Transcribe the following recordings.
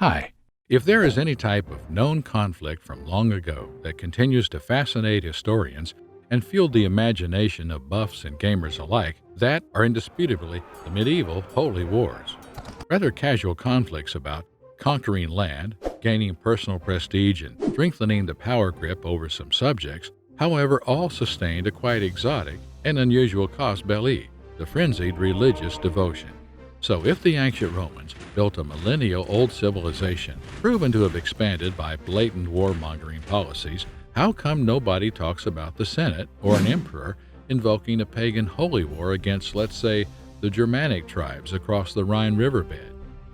Hi. If there is any type of known conflict from long ago that continues to fascinate historians and fuel the imagination of buffs and gamers alike, that are indisputably the medieval Holy Wars. Rather casual conflicts about conquering land, gaining personal prestige, and strengthening the power grip over some subjects, however, all sustained a quite exotic and unusual cause belli, the frenzied religious devotion. So if the ancient Romans built a millennial-old civilization, proven to have expanded by blatant warmongering policies, how come nobody talks about the Senate or an emperor invoking a pagan holy war against, let's say, the Germanic tribes across the Rhine riverbed?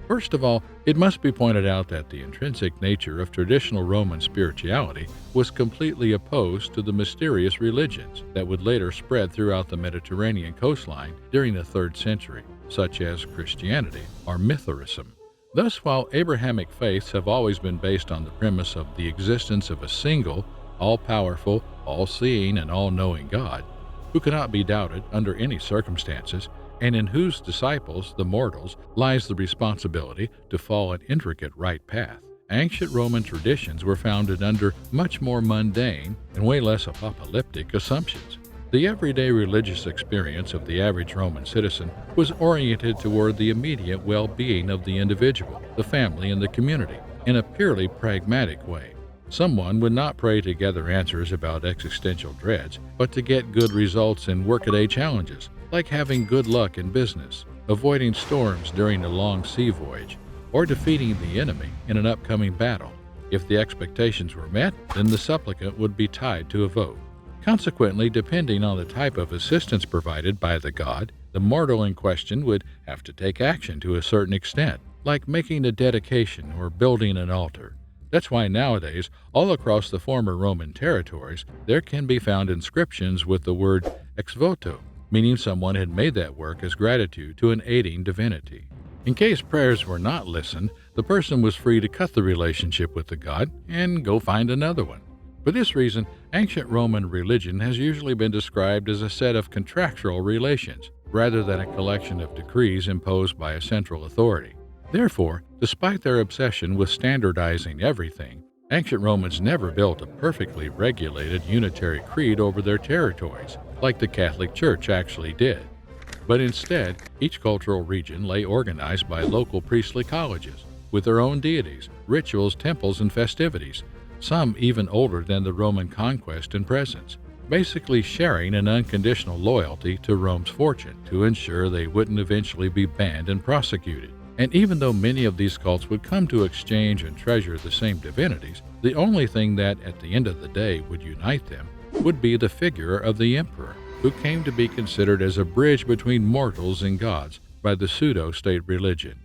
First of all, it must be pointed out that the intrinsic nature of traditional Roman spirituality was completely opposed to the mysterious religions that would later spread throughout the Mediterranean coastline during the 3rd century, such as Christianity or Mithraism. Thus, while Abrahamic faiths have always been based on the premise of the existence of a single, all-powerful, all-seeing, and all-knowing God, who cannot be doubted under any circumstances, and in whose disciples, the mortals, lies the responsibility to follow an intricate right path, ancient Roman traditions were founded under much more mundane and way less apocalyptic assumptions. The everyday religious experience of the average Roman citizen was oriented toward the immediate well-being of the individual, the family, and the community in a purely pragmatic way. Someone would not pray to gather answers about existential dreads, but to get good results in workaday challenges, like having good luck in business, avoiding storms during a long sea voyage, or defeating the enemy in an upcoming battle. If the expectations were met, then the supplicant would be tied to a vote. Consequently, depending on the type of assistance provided by the god, the mortal in question would have to take action to a certain extent, like making a dedication or building an altar. That's why nowadays, all across the former Roman territories, there can be found inscriptions with the word ex voto, meaning someone had made that work as gratitude to an aiding divinity. In case prayers were not listened, the person was free to cut the relationship with the god and go find another one. For this reason, ancient Roman religion has usually been described as a set of contractual relations, rather than a collection of decrees imposed by a central authority. Therefore, despite their obsession with standardizing everything, ancient Romans never built a perfectly regulated unitary creed over their territories, like the Catholic Church actually did. But instead, each cultural region lay organized by local priestly colleges, with their own deities, rituals, temples, and festivities, some even older than the Roman conquest and presence, basically sharing an unconditional loyalty to Rome's fortune to ensure they wouldn't eventually be banned and prosecuted. And even though many of these cults would come to exchange and treasure the same divinities, the only thing that, at the end of the day, would unite them would be the figure of the emperor, who came to be considered as a bridge between mortals and gods by the pseudo-state religion.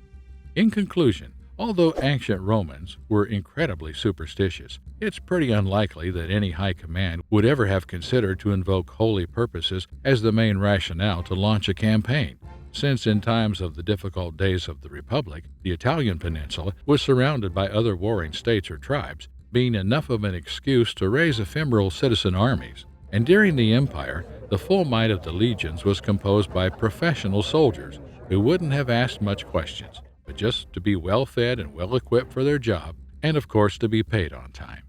In conclusion, although ancient Romans were incredibly superstitious, it's pretty unlikely that any high command would ever have considered to invoke holy purposes as the main rationale to launch a campaign, since in times of the difficult days of the Republic, the Italian peninsula was surrounded by other warring states or tribes, being enough of an excuse to raise ephemeral citizen armies. And during the Empire, the full might of the legions was composed by professional soldiers who wouldn't have asked much questions, but just to be well fed and well equipped for their job, and of course to be paid on time.